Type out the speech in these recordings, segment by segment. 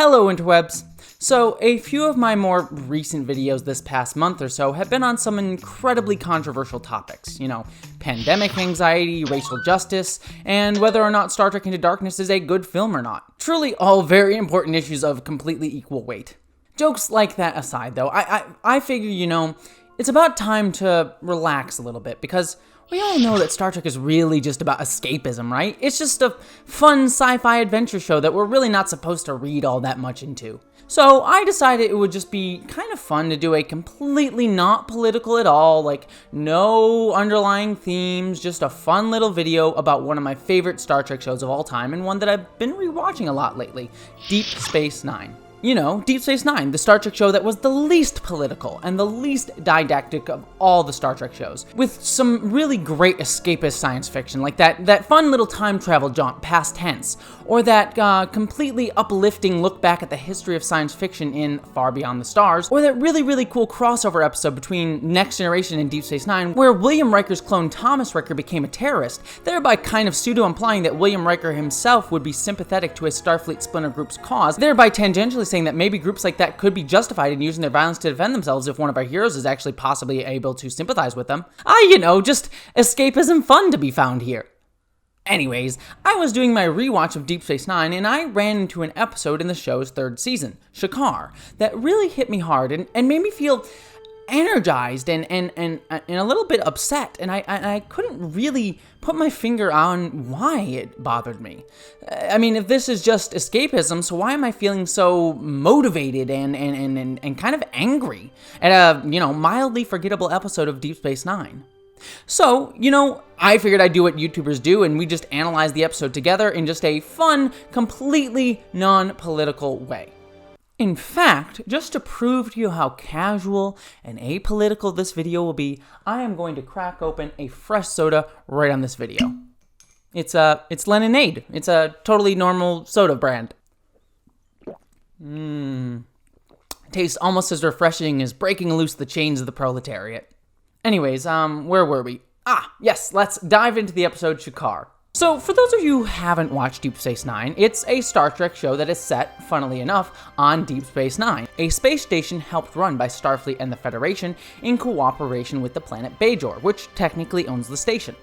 Hello interwebs! So, a few of my more recent videos this past month or so have been on some incredibly controversial topics. Pandemic anxiety, racial justice, and whether or not Star Trek Into Darkness is a good film or not. Truly all very important issues of completely equal weight. Jokes like that aside though, I figure, it's about time to relax a little bit because we all know that Star Trek is really just about escapism, right? It's just a fun sci-fi adventure show that we're really not supposed to read all that much into. So I decided it would just be kind of fun to do a completely not political at all, like no underlying themes, just a fun little video about one of my favorite Star Trek shows of all time and one that I've been rewatching a lot lately, Deep Space Nine. Deep Space Nine, the Star Trek show that was the least political and the least didactic of all the Star Trek shows, with some really great escapist science fiction, like that fun little time travel jaunt past tense, or that completely uplifting look back at the history of science fiction in Far Beyond the Stars, or that really cool crossover episode between Next Generation and Deep Space Nine, where William Riker's clone Thomas Riker became a terrorist, thereby kind of pseudo-implying that William Riker himself would be sympathetic to a Starfleet splinter group's cause, thereby tangentially saying that maybe groups like that could be justified in using their violence to defend themselves if one of our heroes is actually possibly able to sympathize with them. Just escapism fun to be found here. Anyways, I was doing my rewatch of Deep Space Nine and I ran into an episode in the show's third season, Shakaar, that really hit me hard and made me feel energized and a little bit upset, and I couldn't really put my finger on why it bothered me. If this is just escapism, so why am I feeling so motivated and kind of angry at a, mildly forgettable episode of Deep Space Nine? So, I figured I'd do what YouTubers do and we just analyze the episode together in just a fun, completely non-political way. In fact, just to prove to you how casual and apolitical this video will be, I am going to crack open a fresh soda right on this video. It's Lemonade. It's a totally normal soda brand. Tastes almost as refreshing as breaking loose the chains of the proletariat. Anyways, where were we? Yes, let's dive into the episode Shakaar. So, for those of you who haven't watched Deep Space Nine, it's a Star Trek show that is set, funnily enough, on Deep Space Nine, a space station helped run by Starfleet and the Federation in cooperation with the planet Bajor, which technically owns the station.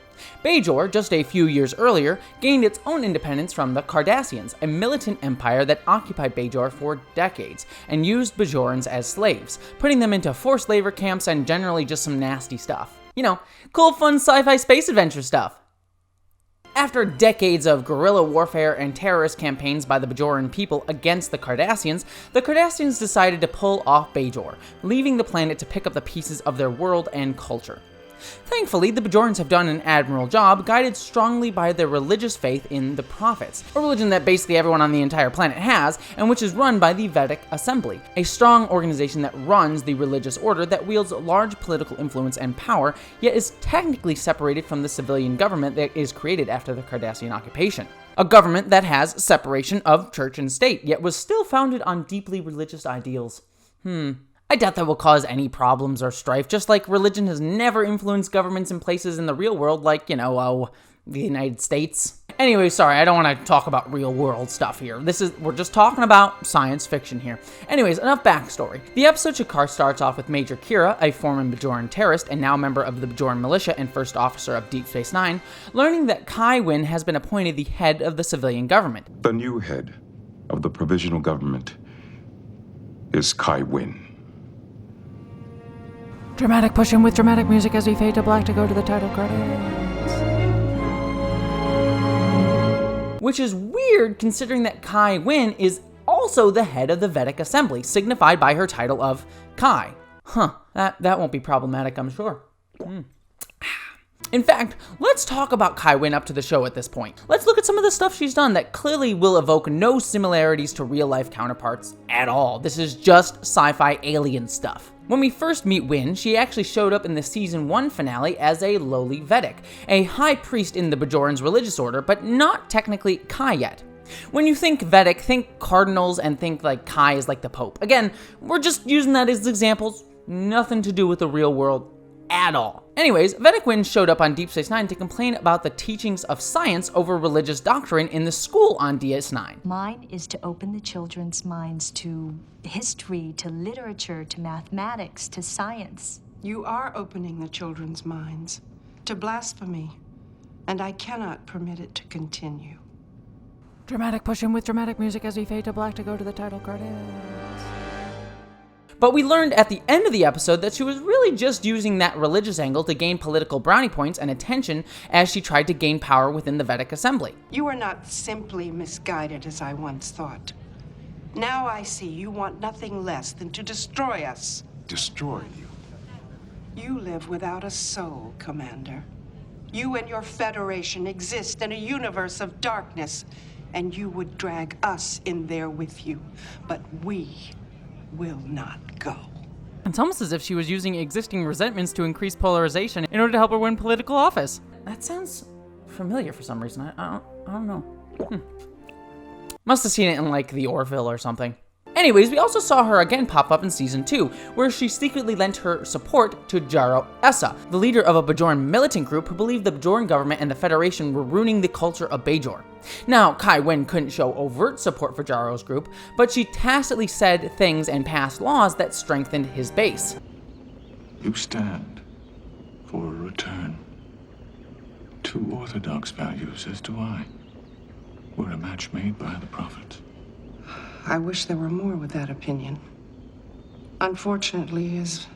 Bajor, just a few years earlier, gained its own independence from the Cardassians, a militant empire that occupied Bajor for decades and used Bajorans as slaves, putting them into forced labor camps and generally just some nasty stuff. Cool fun sci-fi space adventure stuff. After decades of guerrilla warfare and terrorist campaigns by the Bajoran people against the Cardassians decided to pull off Bajor, leaving the planet to pick up the pieces of their world and culture. Thankfully, the Bajorans have done an admirable job, guided strongly by their religious faith in the prophets, a religion that basically everyone on the entire planet has, and which is run by the Vedic Assembly, a strong organization that runs the religious order that wields large political influence and power, yet is technically separated from the civilian government that is created after the Cardassian occupation. A government that has separation of church and state, yet was still founded on deeply religious ideals. I doubt that will cause any problems or strife, just like religion has never influenced governments in places in the real world like, the United States. Anyway, sorry, I don't want to talk about real world stuff here. We're just talking about science fiction here. Anyways, enough backstory. The episode Shakaar starts off with Major Kira, a former Bajoran terrorist and now member of the Bajoran militia and first officer of Deep Space Nine, learning that Kai Wynn has been appointed the head of the civilian government. The new head of the provisional government is Kai Wynn. Dramatic push-in with dramatic music as we fade to black to go to the title credits. Which is weird considering that Kai Wynn is also the head of the Vedic Assembly, signified by her title of Kai. That won't be problematic, I'm sure. In fact, let's talk about Kai Wynn up to the show at this point. Let's look at some of the stuff she's done that clearly will evoke no similarities to real-life counterparts at all. This is just sci-fi alien stuff. When we first meet Wynn, she actually showed up in the season 1 finale as a lowly Vedic, a high priest in the Bajorans' religious order, but not technically Kai yet. When you think Vedic, think cardinals and think like Kai is like the Pope. Again, we're just using that as examples, nothing to do with the real world at all. Anyways, Vedic Wynn showed up on Deep Space Nine to complain about the teachings of science over religious doctrine in the school on DS9. Mine is to open the children's minds to history, to literature, to mathematics, to science. You are opening the children's minds to blasphemy, and I cannot permit it to continue. Dramatic push-in with dramatic music as we fade to black to go to the title credits. But we learned at the end of the episode that she was really just using that religious angle to gain political brownie points and attention as she tried to gain power within the Vedic Assembly. You are not simply misguided as I once thought. Now I see you want nothing less than to destroy us. Destroy you. You live without a soul, Commander. You and your Federation exist in a universe of darkness, and you would drag us in there with you. But we will not go. It's almost as if she was using existing resentments to increase polarization in order to help her win political office. That sounds familiar for some reason. I don't know. Must have seen it in like the Orville or something. Anyways, we also saw her again pop up in Season 2, where she secretly lent her support to Jaro Essa, the leader of a Bajoran militant group who believed the Bajoran government and the Federation were ruining the culture of Bajor. Now, Kai Wynn couldn't show overt support for Jaro's group, but she tacitly said things and passed laws that strengthened his base. You stand for a return to orthodox values, as do I. We're a match made by the prophet. I wish there were more with that opinion. Unfortunately, as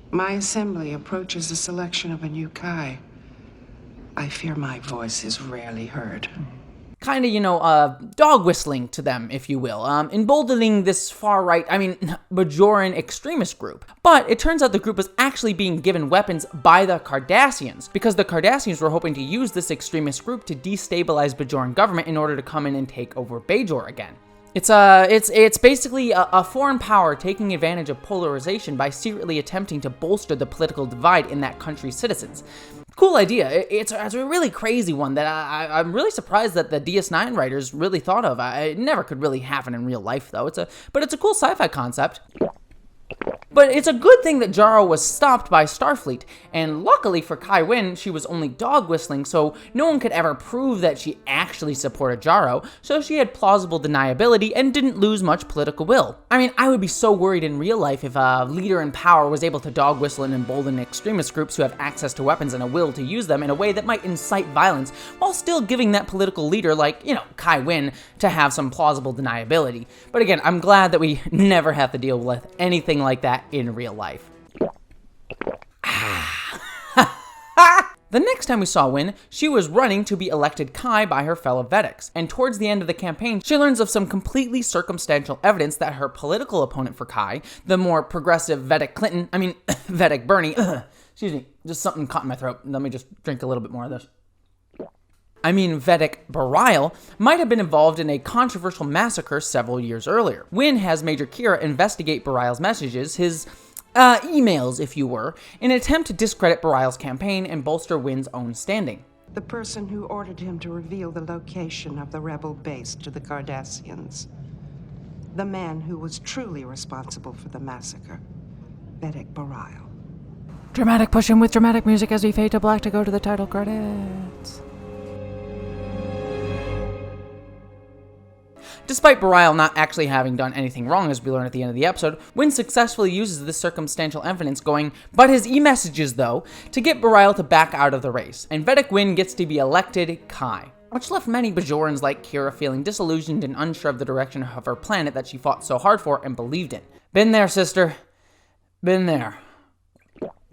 my assembly approaches the selection of a new Kai, I fear my voice is rarely heard. Kinda, dog whistling to them, if you will, emboldening this far-right, Bajoran extremist group. But it turns out the group was actually being given weapons by the Cardassians, because the Cardassians were hoping to use this extremist group to destabilize Bajoran government in order to come in and take over Bajor again. It's basically a foreign power taking advantage of polarization by secretly attempting to bolster the political divide in that country's citizens. Cool idea. It's a really crazy one that I'm really surprised that the DS9 writers really thought of. It never could really happen in real life, though. But it's a cool sci-fi concept. But it's a good thing that Jaro was stopped by Starfleet, and luckily for Kai Wynn, she was only dog whistling, so no one could ever prove that she actually supported Jaro, so she had plausible deniability and didn't lose much political will. I would be so worried in real life if a leader in power was able to dog whistle and embolden extremist groups who have access to weapons and a will to use them in a way that might incite violence, while still giving that political leader, like, Kai Wynn, to have some plausible deniability. But again, I'm glad that we never have to deal with anything like that in real life. The next time we saw Wynn, she was running to be elected Kai by her fellow Vedics, and towards the end of the campaign, she learns of some completely circumstantial evidence that her political opponent for Kai, the more progressive Vedic Vedic Bernie, excuse me, just something caught in my throat. Let me just drink a little bit more of this. Vedic Bareil might have been involved in a controversial massacre several years earlier. Wynn has Major Kira investigate Bareil's messages, his emails, if you were, in an attempt to discredit Bareil's campaign and bolster Wynn's own standing. The person who ordered him to reveal the location of the rebel base to the Cardassians. The man who was truly responsible for the massacre, Vedic Bareil. Dramatic push-in with dramatic music as we fade to black to go to the title credits. Despite Bareil not actually having done anything wrong, as we learn at the end of the episode, Wynn successfully uses this circumstantial evidence going, but his e-messages though, to get Bareil to back out of the race, and Vedic Wynn gets to be elected Kai, which left many Bajorans like Kira feeling disillusioned and unsure of the direction of her planet that she fought so hard for and believed in. Been there, sister. Been there.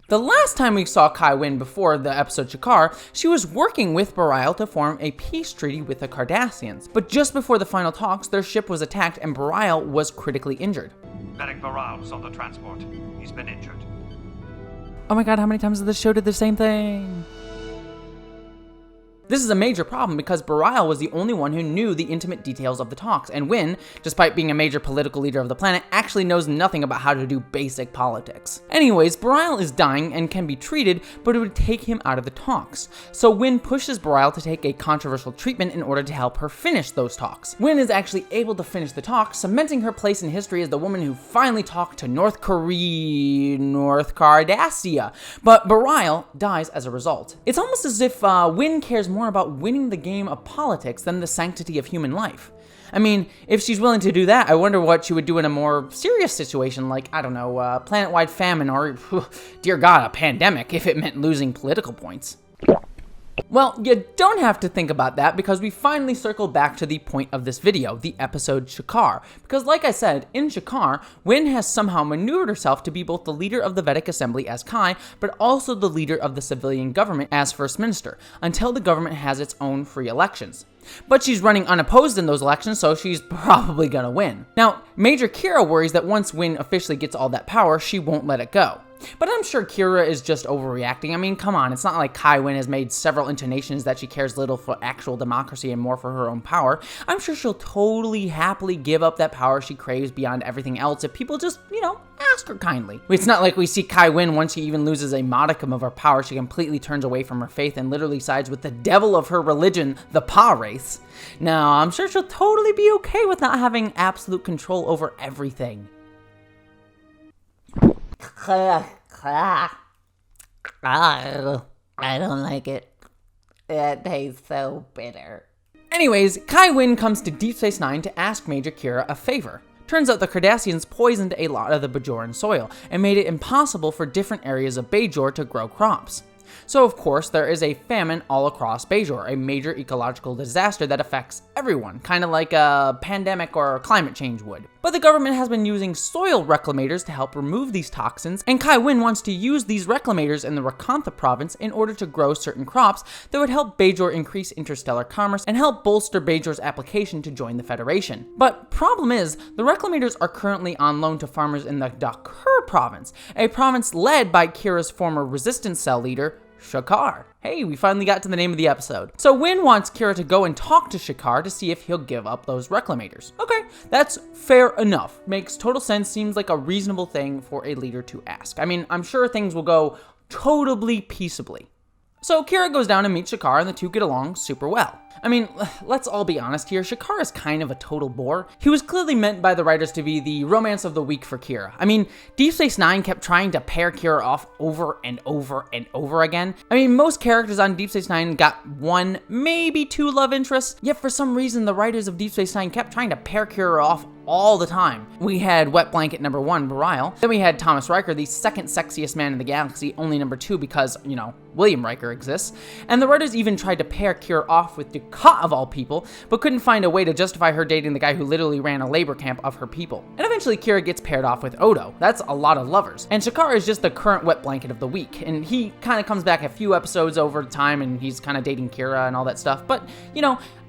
The last time we saw Kai Wynn before the episode Shakar, she was working with Bareil to form a peace treaty with the Cardassians. But just before the final talks, their ship was attacked and Bareil was critically injured. Vedic Bareil was on the transport. He's been injured. Oh my god, how many times has this show did the same thing? This is a major problem because Bareil was the only one who knew the intimate details of the talks, and Wynne, despite being a major political leader of the planet, actually knows nothing about how to do basic politics. Anyways, Bareil is dying and can be treated, but it would take him out of the talks. So Wynne pushes Bareil to take a controversial treatment in order to help her finish those talks. Wynne is actually able to finish the talks, cementing her place in history as the woman who finally talked to North Cardassia, but Bareil dies as a result. It's almost as if Wynne cares more about winning the game of politics than the sanctity of human life. I mean, if she's willing to do that, I wonder what she would do in a more serious situation like, I don't know, planet-wide famine or, dear God, a pandemic if it meant losing political points. Well, you don't have to think about that because we finally circled back to the point of this video, the episode Shakaar. Because like I said, in Shakaar, Wynne has somehow maneuvered herself to be both the leader of the Vedic Assembly as Kai, but also the leader of the civilian government as First Minister, until the government has its own free elections. But she's running unopposed in those elections, so she's probably gonna win. Now, Major Kira worries that once Wynne officially gets all that power, she won't let it go. But I'm sure Kira is just overreacting. I mean, come on, it's not like Kai Wynne has made several intonations that she cares little for actual democracy and more for her own power. I'm sure she'll totally happily give up that power she craves beyond everything else if people just, ask her kindly. It's not like we see Kai Wynne once she even loses a modicum of her power, she completely turns away from her faith and literally sides with the devil of her religion, the Pa race. No, I'm sure she'll totally be okay with not having absolute control over everything. I don't like it. It tastes so bitter. Anyways, Kai Wynne comes to Deep Space Nine to ask Major Kira a favor. Turns out the Cardassians poisoned a lot of the Bajoran soil and made it impossible for different areas of Bajor to grow crops. So of course there is a famine all across Bajor, a major ecological disaster that affects everyone, kind of like a pandemic or climate change would. But the government has been using soil reclamators to help remove these toxins, and Kai Wynne wants to use these reclamators in the Rakantha province in order to grow certain crops that would help Bajor increase interstellar commerce and help bolster Bajor's application to join the Federation. But problem is, the reclamators are currently on loan to farmers in the Dakhur province, a province led by Kira's former resistance cell leader, Shakaar. Hey, we finally got to the name of the episode. So Wynne wants Kira to go and talk to Shakaar to see if he'll give up those reclamators. Okay, that's fair enough. Makes total sense, seems like a reasonable thing for a leader to ask. I mean, I'm sure things will go totally peaceably. So Kira goes down and meets Shakaar and the two get along super well. I mean, let's all be honest here, Shakaar is kind of a total bore. He was clearly meant by the writers to be the romance of the week for Kira. I mean, Deep Space Nine kept trying to pair Kira off over and over and over again. I mean, most characters on Deep Space Nine got one, maybe two love interests, yet for some reason the writers of Deep Space Nine kept trying to pair Kira off all the time. We had wet blanket number 1, Bareil. Then we had Thomas Riker, the second sexiest man in the galaxy, only number 2 because, William Riker exists. And the writers even tried to pair Kira off with Dukat of all people, but couldn't find a way to justify her dating the guy who literally ran a labor camp of her people. And eventually Kira gets paired off with Odo. That's a lot of lovers. And Shakaar is just the current wet blanket of the week, and he kind of comes back a few episodes over time and he's kind of dating Kira and all that stuff, but,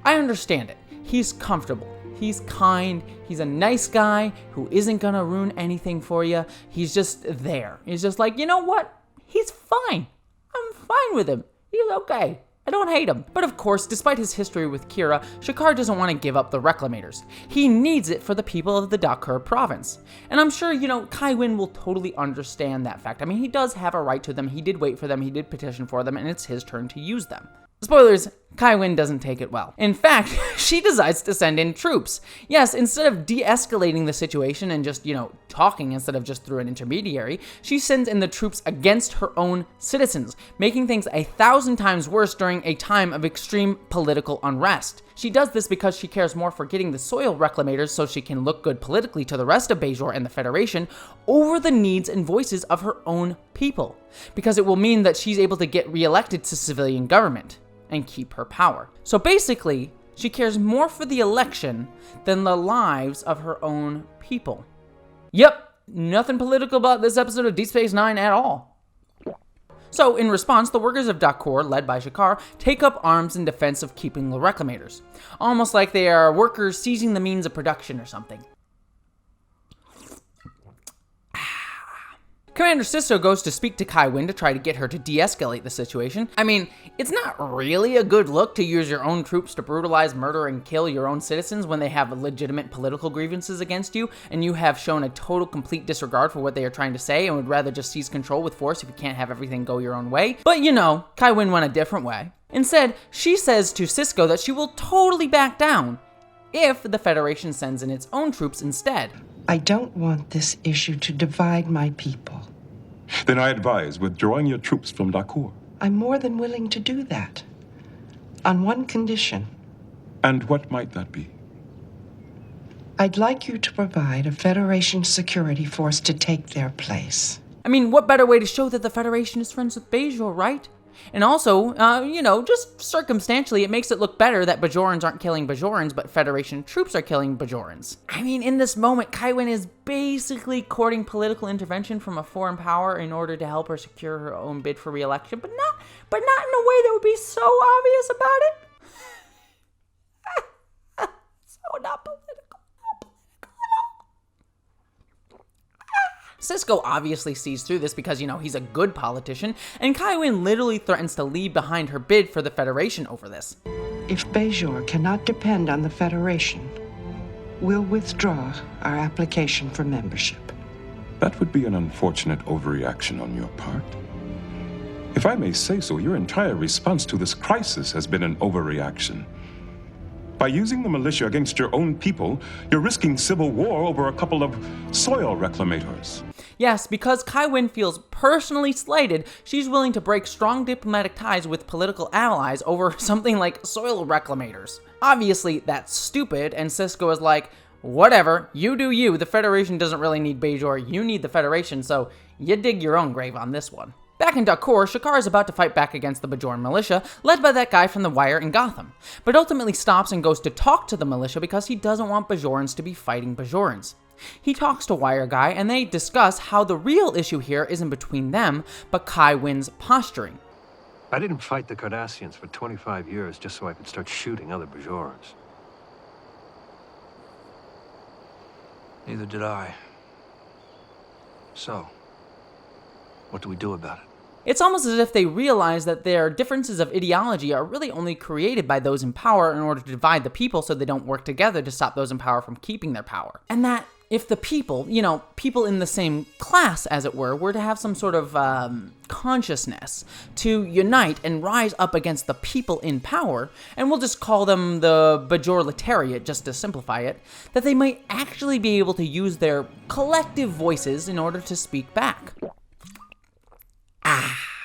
I understand it. He's comfortable. He's kind, he's a nice guy who isn't gonna ruin anything for you. He's just there. He's just like, you know what? He's fine. I'm fine with him. He's okay. I don't hate him. But of course, despite his history with Kira, Shakaar doesn't want to give up the reclamators. He needs it for the people of the Dakhur province. And I'm sure, Kai Wynne will totally understand that fact. I mean, he does have a right to them. He did wait for them. He did petition for them, and it's his turn to use them. Spoilers, Kai Wynne doesn't take it well. In fact, she decides to send in troops. Yes, instead of de-escalating the situation and just, talking instead of just through an intermediary, she sends in the troops against her own citizens, making things 1,000 times worse during a time of extreme political unrest. She does this because she cares more for getting the soil reclamators so she can look good politically to the rest of Bajor and the Federation over the needs and voices of her own people, because it will mean that she's able to get reelected to civilian government and keep her power. So basically, she cares more for the election than the lives of her own people. Yep, nothing political about this episode of Deep Space Nine at all. So, in response, the workers of Dakhur, led by Shakaar, take up arms in defense of keeping the reclamators. Almost like they are workers seizing the means of production or something. Commander Sisto goes to speak to Kai Wynn to try to get her to de-escalate the situation. I mean, it's not really a good look to use your own troops to brutalize, murder, and kill your own citizens when they have legitimate political grievances against you, and you have shown a total complete disregard for what they are trying to say and would rather just seize control with force if you can't have everything go your own way. But you know, Kai Wynn went a different way. Instead, she says to Sisko that she will totally back down if the Federation sends in its own troops instead. I don't want this issue to divide my people. Then I advise withdrawing your troops from Dakur. I'm more than willing to do that. On one condition. And what might that be? I'd like you to provide a Federation security force to take their place. I mean, what better way to show that the Federation is friends with Bajor, right? And also, just circumstantially, it makes it look better that Bajorans aren't killing Bajorans, but Federation troops are killing Bajorans. I mean, in this moment, Kai Wynn is basically courting political intervention from a foreign power in order to help her secure her own bid for re-election, but not in a way that would be so obvious about it. So not political. Sisko obviously sees through this because, he's a good politician, and Kai Wynn literally threatens to leave behind her bid for the Federation over this. If Bajor cannot depend on the Federation, we'll withdraw our application for membership. That would be an unfortunate overreaction on your part. If I may say so, your entire response to this crisis has been an overreaction. By using the militia against your own people, you're risking civil war over a couple of soil reclamators. Yes, because Kai Wynn feels personally slighted, she's willing to break strong diplomatic ties with political allies over something like soil reclamators. Obviously, that's stupid, and Sisko is like, whatever, you do you, the Federation doesn't really need Bajor, you need the Federation, so you dig your own grave on this one. Back in Dakur, Shakar is about to fight back against the Bajoran militia, led by that guy from The Wire in Gotham, but ultimately stops and goes to talk to the militia because he doesn't want Bajorans to be fighting Bajorans. He talks to Wire Guy, and they discuss how the real issue here isn't between them, but Kai Wynn's posturing. I didn't fight the Cardassians for 25 years just so I could start shooting other Bajorans. Neither did I. So, what do we do about it? It's almost as if they realize that their differences of ideology are really only created by those in power in order to divide the people so they don't work together to stop those in power from keeping their power. And that if the people, people in the same class, as it were to have some sort of consciousness to unite and rise up against the people in power, and we'll just call them the Bajorletariat just to simplify it, that they might actually be able to use their collective voices in order to speak back.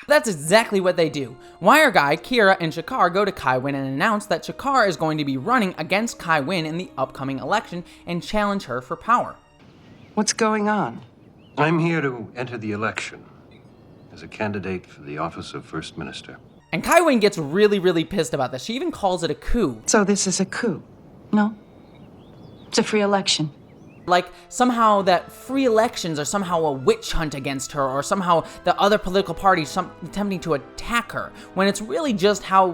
That's exactly what they do. Wire Guy, Kira, and Shakar go to Kai Wynn and announce that Shakar is going to be running against Kai Wynn in the upcoming election and challenge her for power. What's going on? I'm here to enter the election as a candidate for the office of First Minister. And Kai Wynn gets really, really pissed about this. She even calls it a coup. So this is a coup? No. It's a free election. Like, somehow that free elections are somehow a witch hunt against her, or somehow the other political parties attempting to attack her, when it's really just how,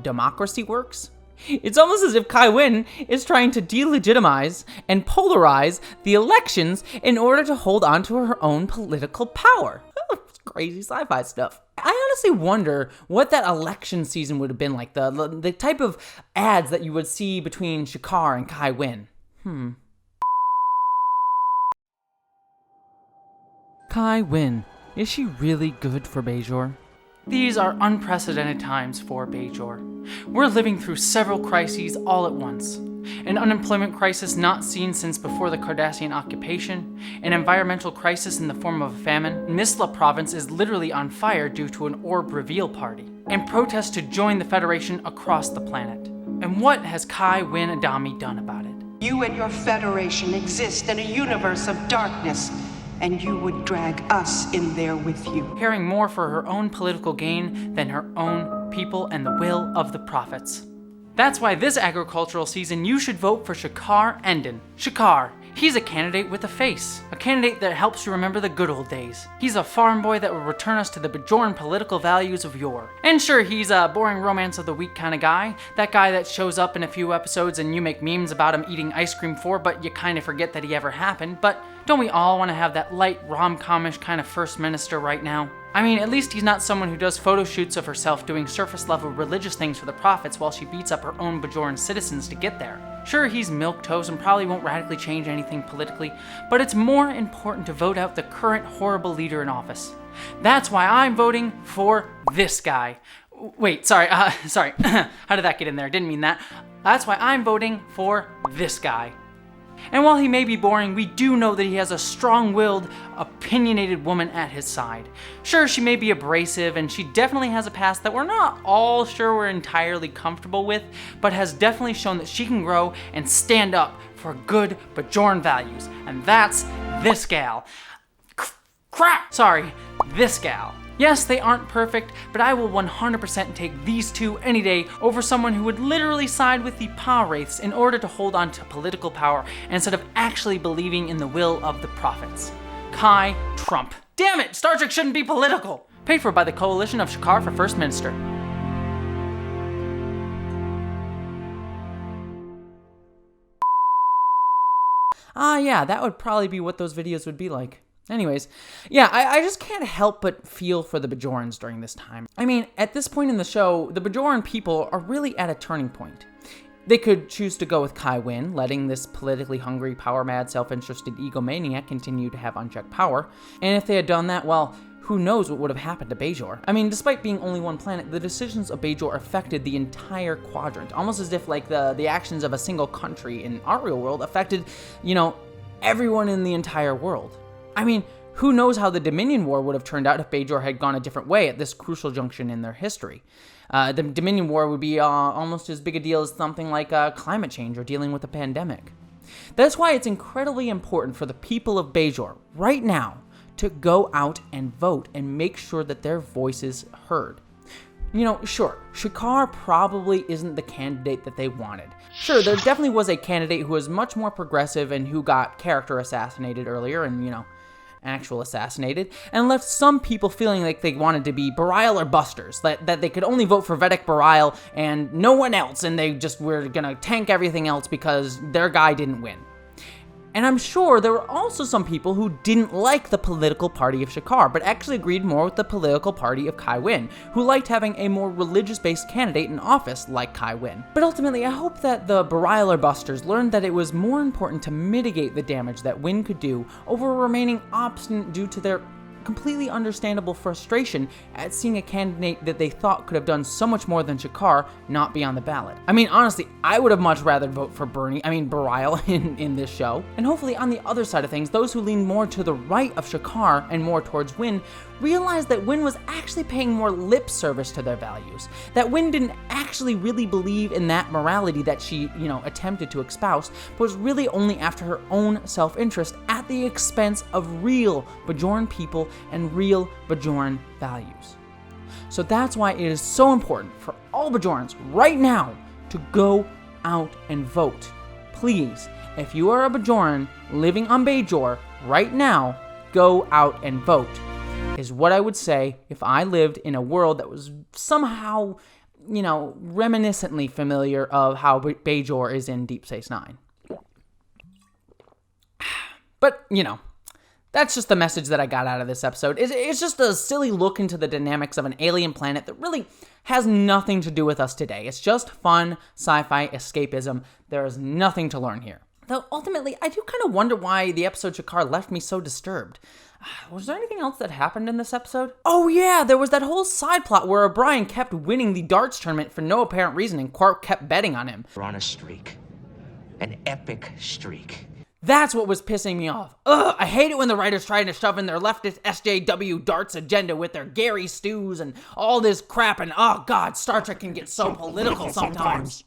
democracy works. It's almost as if Kai Wynn is trying to delegitimize and polarize the elections in order to hold on to her own political power. It's crazy sci-fi stuff. I honestly wonder what that election season would have been like, the type of ads that you would see between Shakar and Kai Wynn. Kai Wynn, is she really good for Bajor? These are unprecedented times for Bajor. We're living through several crises all at once. An unemployment crisis not seen since before the Cardassian occupation, an environmental crisis in the form of a famine, Nisla province is literally on fire due to an orb reveal party, and protests to join the Federation across the planet. And what has Kai Wynn Adami done about it? You and your Federation exist in a universe of darkness, and you would drag us in there with you. Caring more for her own political gain than her own people and the will of the prophets. That's why this agricultural season you should vote for Shakar Endon. Shakar, He's a candidate with a face. A candidate that helps you remember the good old days. He's a farm boy that will return us to the Bajoran political values of yore. And sure, he's a boring romance of the week kind of guy. That guy that shows up in a few episodes and you make memes about him eating ice cream for, but you kind of forget that he ever happened. But don't we all want to have that light rom-comish kind of first minister right now? I mean, at least he's not someone who does photo shoots of herself doing surface-level religious things for the prophets while she beats up her own Bajoran citizens to get there. Sure, he's milquetoast and probably won't radically change anything politically, but it's more important to vote out the current horrible leader in office. That's why I'm voting for this guy. Wait, sorry. How did that get in there? Didn't mean that. That's why I'm voting for this guy. And while he may be boring, we do know that he has a strong-willed, opinionated woman at his side. Sure, she may be abrasive, and she definitely has a past that we're not all sure we're entirely comfortable with, but has definitely shown that she can grow and stand up for good Bajoran values. And that's this gal. Crap! Sorry, this gal. Yes, they aren't perfect, but I will 100% take these two any day over someone who would literally side with the power wraiths in order to hold on to political power instead of actually believing in the will of the prophets. Kai Trump. Damn it! Star Trek shouldn't be political! Paid for by the Coalition of Shakaar for First Minister. Yeah, that would probably be what those videos would be like. Anyways, yeah, I just can't help but feel for the Bajorans during this time. I mean, at this point in the show, the Bajoran people are really at a turning point. They could choose to go with Kai Wynn, letting this politically hungry, power-mad, self-interested egomaniac continue to have unchecked power. And if they had done that, well, who knows what would have happened to Bajor. I mean, despite being only one planet, the decisions of Bajor affected the entire quadrant, almost as if like the actions of a single country in our real world affected, everyone in the entire world. I mean, who knows how the Dominion War would have turned out if Bajor had gone a different way at this crucial junction in their history. The Dominion War would be almost as big a deal as something like climate change or dealing with a pandemic. That's why it's incredibly important for the people of Bajor right now to go out and vote and make sure that their voice is heard. Sure, Shakaar probably isn't the candidate that they wanted. Sure, there definitely was a candidate who was much more progressive and who got character assassinated earlier and, actual assassinated, and left some people feeling like they wanted to be Bareil or Busters, that they could only vote for Vedic Bareil and no one else, and they just were gonna tank everything else because their guy didn't win. And I'm sure there were also some people who didn't like the political party of Shakaar, but actually agreed more with the political party of Kai Wynn, who liked having a more religious-based candidate in office like Kai Wynn. But ultimately, I hope that the Bareil or Busters learned that it was more important to mitigate the damage that Wynn could do over remaining obstinate due to their completely understandable frustration at seeing a candidate that they thought could have done so much more than Shakaar not be on the ballot. I mean, honestly, I would have much rather vote for Bareil in this show. And hopefully on the other side of things, those who lean more to the right of Shakaar and more towards Wynn realized that Wynn was actually paying more lip service to their values. That Wynn didn't actually really believe in that morality that she, attempted to espouse, but was really only after her own self-interest at the expense of real Bajoran people and real Bajoran values. So that's why it is so important for all Bajorans right now to go out and vote. Please, if you are a Bajoran living on Bajor right now, go out and vote, is what I would say if I lived in a world that was somehow, reminiscently familiar of how Bajor is in Deep Space Nine. But, that's just the message that I got out of this episode. It's just a silly look into the dynamics of an alien planet that really has nothing to do with us today. It's just fun sci-fi escapism. There is nothing to learn here. Though ultimately, I do kind of wonder why the episode Shakaar left me so disturbed. Was there anything else that happened in this episode? Oh yeah, there was that whole side plot where O'Brien kept winning the darts tournament for no apparent reason and Quark kept betting on him. We're on a streak. An epic streak. That's what was pissing me off. Ugh, I hate it when the writers try to shove in their leftist SJW darts agenda with their Gary stews and all this crap, and oh god, Star Trek can get so political sometimes.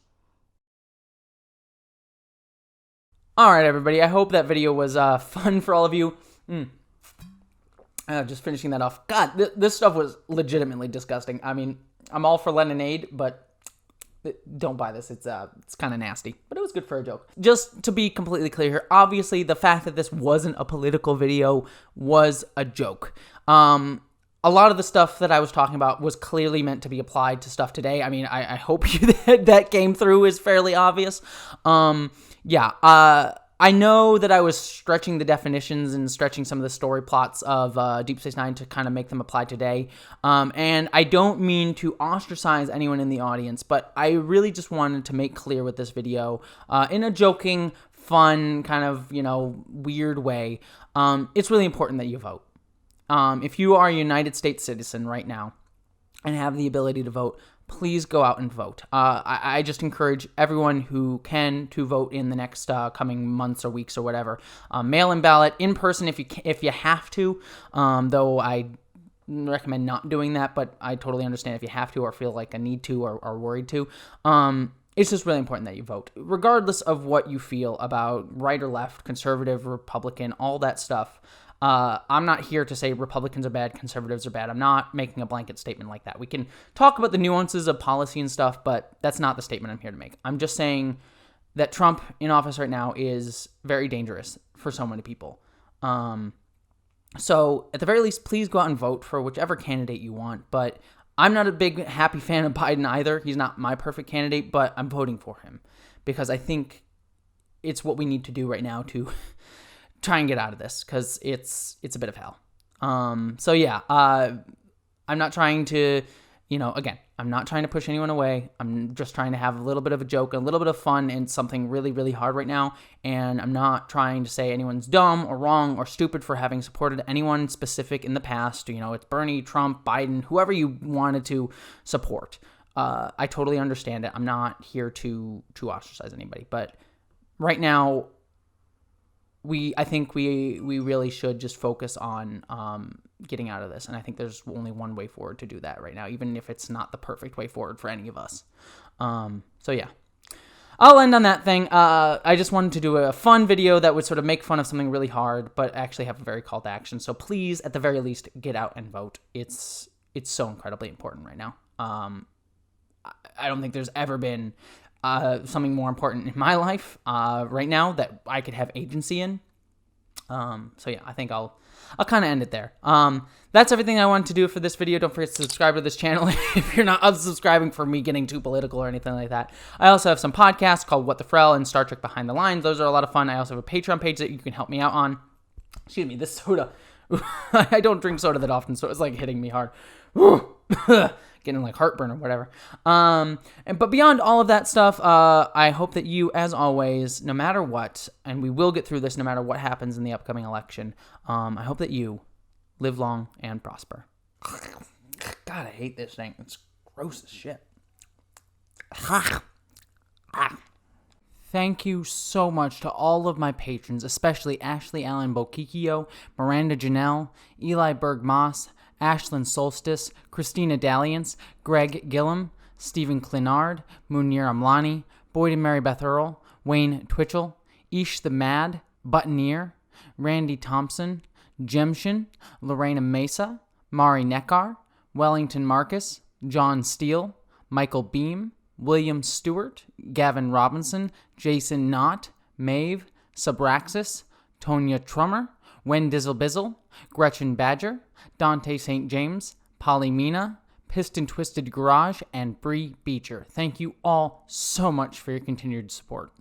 Alright everybody, I hope that video was fun for all of you. Just finishing that off. God, this stuff was legitimately disgusting. I mean, I'm all for Leninade, but Don't buy this. It's kind of nasty, but it was good for a joke. Just to be completely clear here, obviously the fact that this wasn't a political video was a joke. A lot of the stuff that I was talking about was clearly meant to be applied to stuff today. I mean, I hope that came through is fairly obvious. I know that I was stretching the definitions and stretching some of the story plots of Deep Space Nine to kind of make them apply today. And I don't mean to ostracize anyone in the audience, but I really just wanted to make clear with this video, in a joking, fun, kind of, weird way, it's really important that you vote. If you are a United States citizen right now and have the ability to vote, please go out and vote. I just encourage everyone who can to vote in the next coming months or weeks or whatever. Mail-in ballot, in person if you have to, though I recommend not doing that, but I totally understand if you have to or feel like a need to or are worried to. It's just really important that you vote, regardless of what you feel about right or left, conservative, Republican, all that stuff. I'm not here to say Republicans are bad, conservatives are bad. I'm not making a blanket statement like that. We can talk about the nuances of policy and stuff, but that's not the statement I'm here to make. I'm just saying that Trump in office right now is very dangerous for so many people. So at the very least, please go out and vote for whichever candidate you want. But I'm not a big happy fan of Biden either. He's not my perfect candidate, but I'm voting for him because I think it's what we need to do right now to try and get out of this, because it's a bit of hell. I'm not trying to, again, I'm not trying to push anyone away. I'm just trying to have a little bit of a joke, a little bit of fun in something really, really hard right now. And I'm not trying to say anyone's dumb or wrong or stupid for having supported anyone specific in the past. It's Bernie, Trump, Biden, whoever you wanted to support. I totally understand it. I'm not here to ostracize anybody, but right now, I think we really should just focus on getting out of this. And I think there's only one way forward to do that right now, even if it's not the perfect way forward for any of us. I'll end on that thing. I just wanted to do a fun video that would sort of make fun of something really hard, but actually have a very call to action. So please, at the very least, get out and vote. It's so incredibly important right now. I don't think there's ever been something more important in my life right now that I could have agency in. I think I'll kind of end it there. That's everything I wanted to do for this video. Don't forget to subscribe to this channel if you're not unsubscribing for me getting too political or anything like that. I also have some podcasts called What the Frel and Star Trek Behind the Lines. Those are a lot of fun. I also have a Patreon page that you can help me out on. Excuse me, this soda. I don't drink soda that often, so it's like hitting me hard. Getting like heartburn or whatever. But beyond all of that stuff, I hope that you, as always, no matter what, and we will get through this no matter what happens in the upcoming election, I hope that you live long and prosper. God, I hate this thing. It's gross as shit. Thank you so much to all of my patrons, especially Ashley Allen Bokikio, Miranda Janelle, Eli Berg Moss, Ashlyn Solstice, Christina Dalliance, Greg Gillum, Stephen Clinard, Munir Amlani, Boyd and Mary Beth Earl, Wayne Twitchell, Ish the Mad, Buttoneer, Randy Thompson, Jemshin, Lorena Mesa, Mari Neckar, Wellington Marcus, John Steele, Michael Beam, William Stewart, Gavin Robinson, Jason Knott, Maeve, Subraxis, Tonya Trummer, Wen Dizzle Bizzle, Gretchen Badger, Dante St. James, Polly Mina, Piston Twisted Garage, and Bree Beecher. Thank you all so much for your continued support.